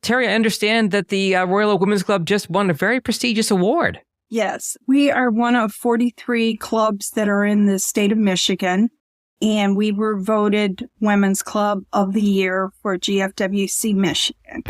Terry, I understand that the Royal Oak Women's Club just won a very prestigious award. Yes, we are one of 43 clubs that are in the state of Michigan, and we were voted Women's Club of the Year for GFWC Michigan.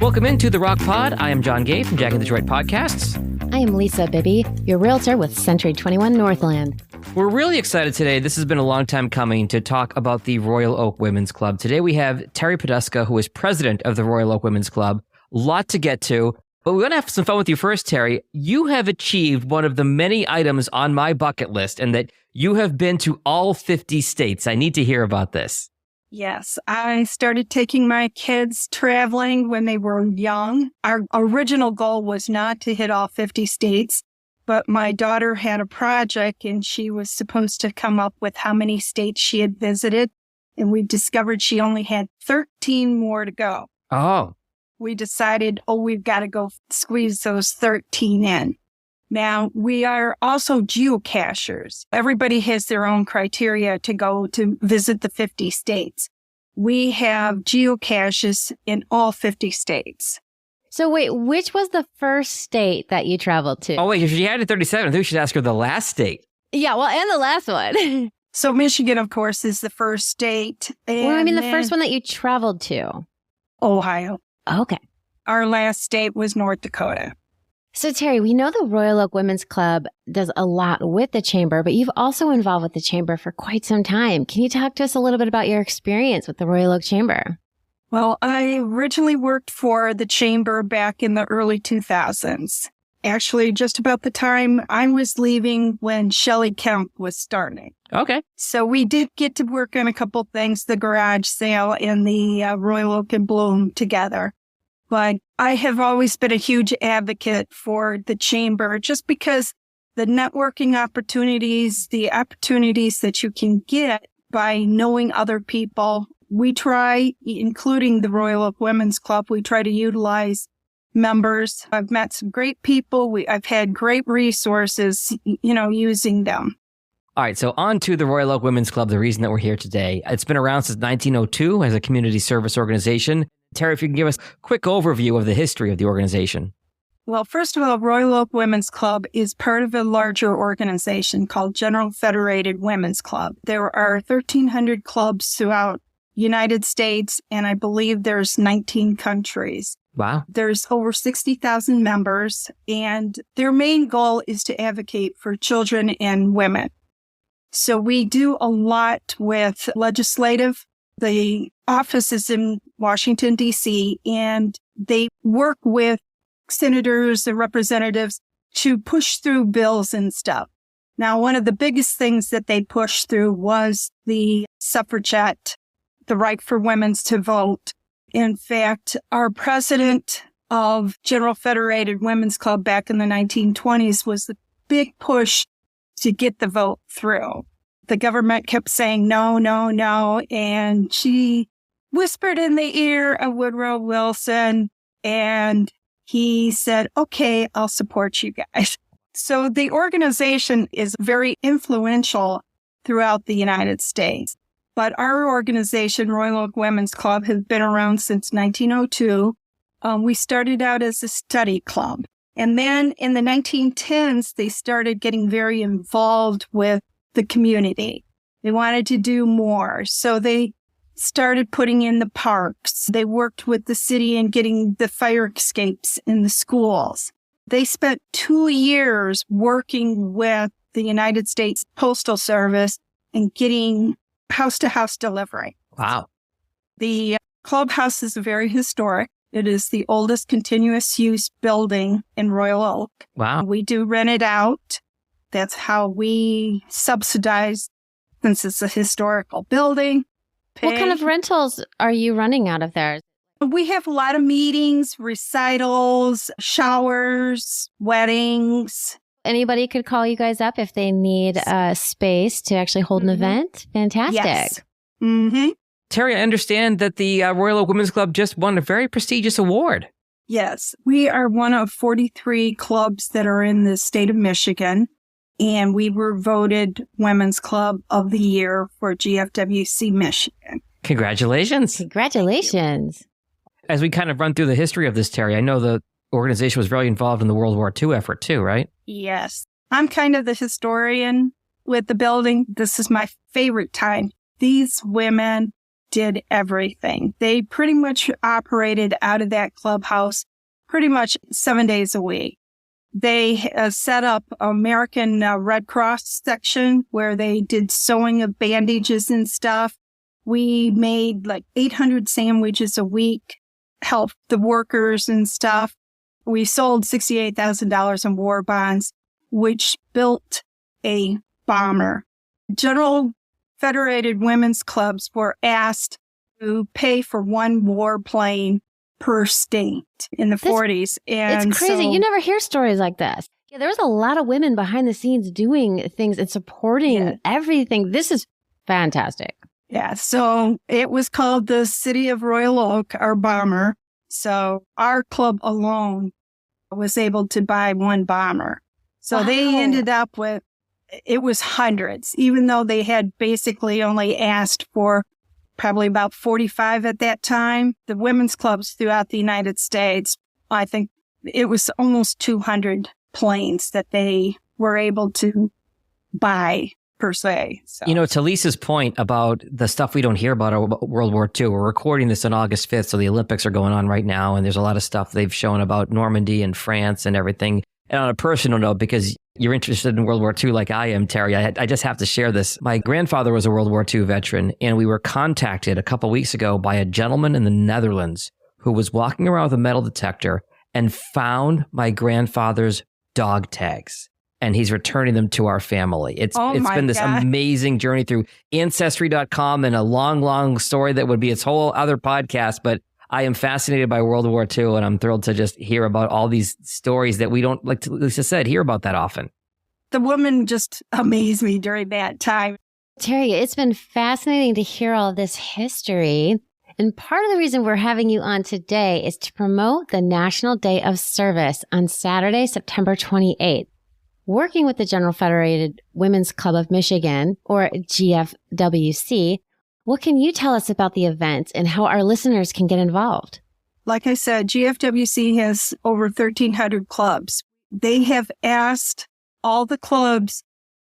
Welcome into the Rock Pod. I am John Gay from Jack and Detroit Podcasts. I am Lisa Bibby, your realtor with Century 21 Northland. We're really excited today. This has been a long time coming to talk about the Royal Oak Women's Club. Today we have Terry Poduska, who is president of the Royal Oak Women's Club. A lot to get to, but we're going to have some fun with you first, Terry. You have achieved one of the many items on my bucket list, and that you have been to all 50 states. I need to hear about this. Yes, I started taking my kids traveling when they were young. Our original goal was not to hit all 50 states, but my daughter had a project and she was supposed to come up with how many states she had visited. And we discovered she only had 13 more to go. Oh. We decided, we've got to go squeeze those 13 in. Now, we are also geocachers. Everybody has their own criteria to go to visit the 50 states. We have geocaches in all 50 states. So wait, which was the first state that you traveled to? Oh, wait, if she had it 37, I think we should ask her the last state. Yeah, well, and the last one. So Michigan, of course, is the first state. Well, I mean, the first one that you traveled to. Ohio. Okay. Our last state was North Dakota. So, Terry, we know the Royal Oak Women's Club does a lot with the Chamber, but you've also involved with the Chamber for quite some time. Can you talk to us a little bit about your experience with the Royal Oak Chamber? Well, I originally worked for the Chamber back in the early 2000s. Actually, just about the time I was leaving when Shelley Kemp was starting. Okay. So we did get to work on a couple things, the garage sale and the Royal Oak and Bloom together. But I have always been a huge advocate for the Chamber just because the networking opportunities, the opportunities that you can get by knowing other people, we try, including the Royal Oak Women's Club, we try to utilize members. I've met some great people. I've had great resources, using them. All right, so on to the Royal Oak Women's Club, the reason that we're here today. It's been around since 1902 as a community service organization. Terry, if you can give us a quick overview of the history of the organization. Well, first of all, Royal Oak Women's Club is part of a larger organization called Federated Women's Club. There are 1,300 clubs throughout the United States, and I believe there's 19 countries. Wow. There's over 60,000 members, and their main goal is to advocate for children and women. So we do a lot with legislative. The office is in Washington, D.C., and they work with senators and representatives to push through bills and stuff. Now, one of the biggest things that they pushed through was the suffragette, the right for women to vote. In fact, our president of General Federated Women's Club back in the 1920s was the big push to get the vote through. The government kept saying no, no, no, and she whispered in the ear of Woodrow Wilson, and he said, okay, I'll support you guys. So the organization is very influential throughout the United States. But our organization, Royal Oak Women's Club, has been around since 1902. We started out as a study club. And then in the 1910s, they started getting very involved with the community. They wanted to do more. So they started putting in the parks. They worked with the city in getting the fire escapes in the schools. They spent 2 years working with the United States Postal Service and getting house-to-house delivery. Wow. The clubhouse is very historic. It is the oldest continuous use building in Royal Oak. Wow. We do rent it out. That's how we subsidize, since it's a historical building. What kind of rentals are you running out of there? We have a lot of meetings, recitals, showers, weddings. Anybody could call you guys up if they need a space to actually hold an event. Fantastic. Yes. Mm-hmm. Terry, I understand that the Royal Oak Women's Club just won a very prestigious award. Yes. We are one of 43 clubs that are in the state of Michigan. And we were voted Women's Club of the Year for GFWC Michigan. Congratulations. Congratulations. As we kind of run through the history of this, Terry, I know the organization was very involved in the World War II effort too, right? Yes. I'm kind of the historian with the building. This is my favorite time. These women did everything. They pretty much operated out of that clubhouse pretty much 7 days a week. They set up American Red Cross section where they did sewing of bandages and stuff. We made like 800 sandwiches a week, helped the workers and stuff. We sold $68,000 in war bonds, which built a bomber. General Federated women's clubs were asked to pay for one warplane per state in the 40s. And it's crazy. You never hear stories like this. Yeah, there was a lot of women behind the scenes doing things and supporting everything. This is fantastic. Yeah, so it was called the City of Royal Oak, our bomber. So our club alone was able to buy one bomber. So they ended up with, it was hundreds, even though they had basically only asked for probably about 45 at that time. The women's clubs throughout the United States, I think it was almost 200 planes that they were able to buy per se. So. You know, to Lisa's point about the stuff we don't hear about World War II, we're recording this on August 5th, so the Olympics are going on right now, and there's a lot of stuff they've shown about Normandy and France and everything. And on a personal note, because you're interested in World War II like I am, Terry, I just have to share this. My grandfather was a World War II veteran, and we were contacted a couple weeks ago by a gentleman in the Netherlands who was walking around with a metal detector and found my grandfather's dog tags. And he's returning them to our family. It's been this amazing journey through Ancestry.com and a long, long story that would be its whole other podcast. But I am fascinated by World War II, and I'm thrilled to just hear about all these stories that we don't, like Lisa said, hear about that often. The woman just amazed me during that time. Terry, it's been fascinating to hear all of this history. And part of the reason we're having you on today is to promote the National Day of Service on Saturday, September 28th. Working with the General Federated Women's Club of Michigan, or GFWC, what can you tell us about the event and how our listeners can get involved? Like I said, GFWC has over 1,300 clubs. They have asked all the clubs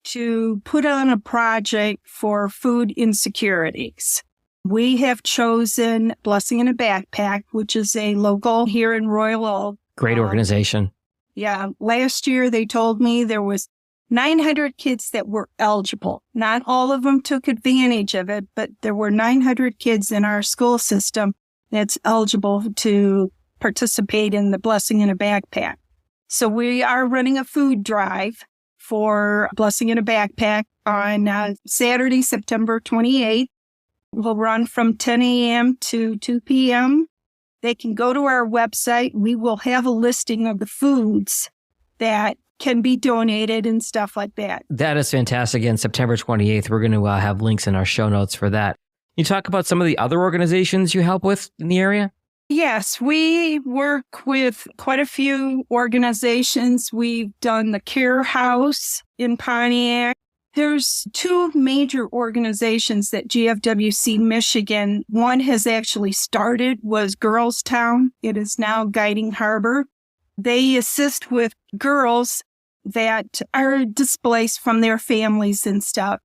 to put on a project for food insecurities. We have chosen Blessing in a Backpack, which is a local here in Royal Oak. Great organization. Yeah. Last year, they told me there was 900 kids that were eligible. Not all of them took advantage of it, but there were 900 kids in our school system that's eligible to participate in the Blessing in a Backpack. So we are running a food drive for Blessing in a Backpack on Saturday, September 28th. We'll run from 10 a.m. to 2 p.m. They can go to our website. We will have a listing of the foods that can be donated and stuff like that. That is fantastic. Again, September 28th, we're going to have links in our show notes for that. You talk about some of the other organizations you help with in the area? Yes, we work with quite a few organizations. We've done the Care House in Pontiac. There's two major organizations that GFWC Michigan, one has actually started, was Girls Town. It is now Guiding Harbor. They assist with girls that are displaced from their families and stuff.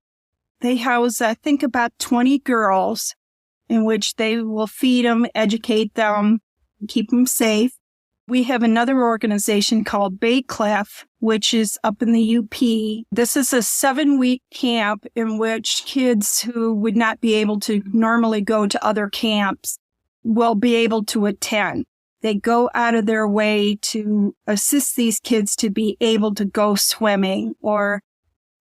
They house, I think, about 20 girls in which they will feed them, educate them, keep them safe. We have another organization called Bay Clef, which is up in the UP. This is a 7-week camp in which kids who would not be able to normally go to other camps will be able to attend. They go out of their way to assist these kids to be able to go swimming or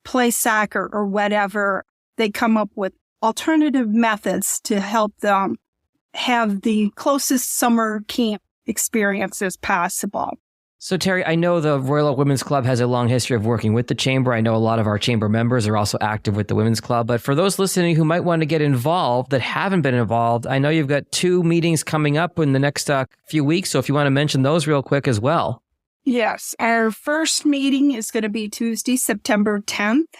play soccer or whatever. They come up with alternative methods to help them have the closest summer camp experience as possible. So, Terry, I know the Royal Oak Women's Club has a long history of working with the Chamber. I know a lot of our Chamber members are also active with the Women's Club. But for those listening who might want to get involved that haven't been involved, I know you've got 2 meetings coming up in the next few weeks. So if you want to mention those real quick as well. Yes. Our first meeting is going to be Tuesday, September 10th,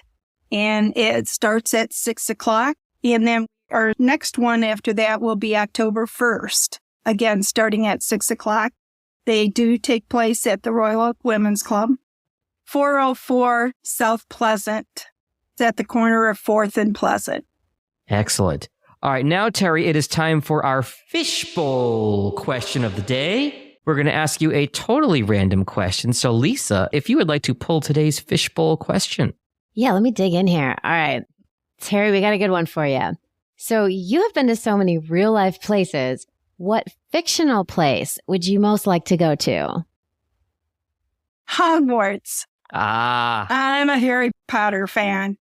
and it starts at 6 o'clock. And then Our next one after that will be October 1st, again, starting at 6 o'clock. They do take place at the Royal Oak Women's Club, 404 South Pleasant. It's at the corner of 4th and Pleasant. Excellent. All right, now, Terry, it is time for our fishbowl question of the day. We're going to ask you a totally random question. So, Lisa, if you would like to pull today's fishbowl question. Yeah, let me dig in here. All right. Terry, we got a good one for you. So you have been to so many real life places. What fictional place would you most like to go to? Hogwarts. Ah. I'm a Harry Potter fan.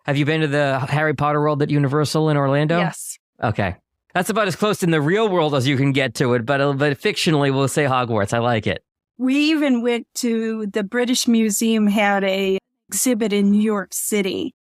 Have you been to the Harry Potter world at Universal in Orlando? Yes. Okay. That's about as close in the real world as you can get to it, but fictionally we'll say Hogwarts. I like it. We even went to the British Museum, had a exhibit in New York City.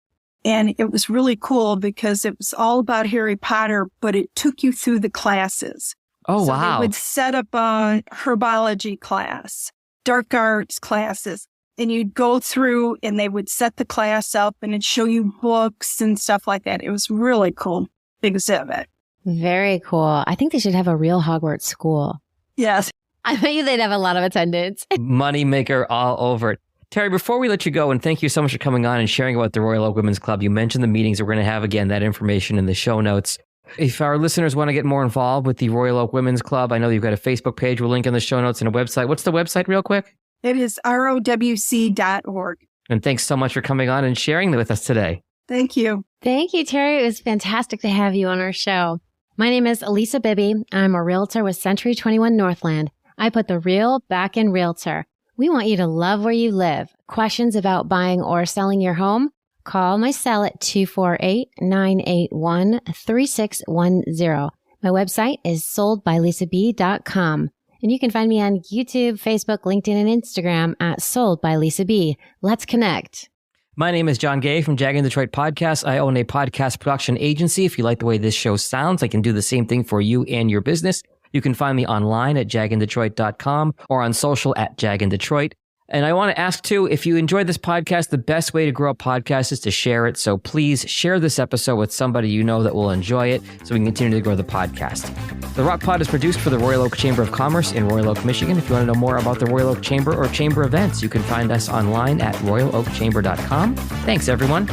And it was really cool because it was all about Harry Potter, but it took you through the classes. Oh, so wow. They would set up a herbology class, dark arts classes, and you'd go through and they would set the class up and it'd show you books and stuff like that. It was really cool exhibit. Very cool. I think they should have a real Hogwarts school. Yes. I bet you they'd have a lot of attendance. Moneymaker all over it. Terry, before we let you go, and thank you so much for coming on and sharing about the Royal Oak Women's Club, you mentioned the meetings. We're going to have, again, that information in the show notes. If our listeners want to get more involved with the Royal Oak Women's Club, I know you've got a Facebook page. We'll link in the show notes and a website. What's the website real quick? It is rowc.org. And thanks so much for coming on and sharing with us today. Thank you. Thank you, Terry. It was fantastic to have you on our show. My name is Elisa Bibby. I'm a realtor with Century 21 Northland. I put the real back in realtor. We want you to love where you live. Questions about buying or selling your home? Call my cell at 248-981-3610. My website is soldbylisab.com. And you can find me on YouTube, Facebook, LinkedIn, and Instagram at Sold by Lisa B. Let's connect. My name is John Gay from Jag in Detroit Podcast. I own a podcast production agency. If you like the way this show sounds, I can do the same thing for you and your business. You can find me online at jagindetroit.com or on social at jagindetroit. And I want to ask, too, if you enjoyed this podcast, the best way to grow a podcast is to share it. So please share this episode with somebody you know that will enjoy it so we can continue to grow the podcast. The Rock Pod is produced for the Royal Oak Chamber of Commerce in Royal Oak, Michigan. If you want to know more about the Royal Oak Chamber or chamber events, you can find us online at royaloakchamber.com. Thanks, everyone.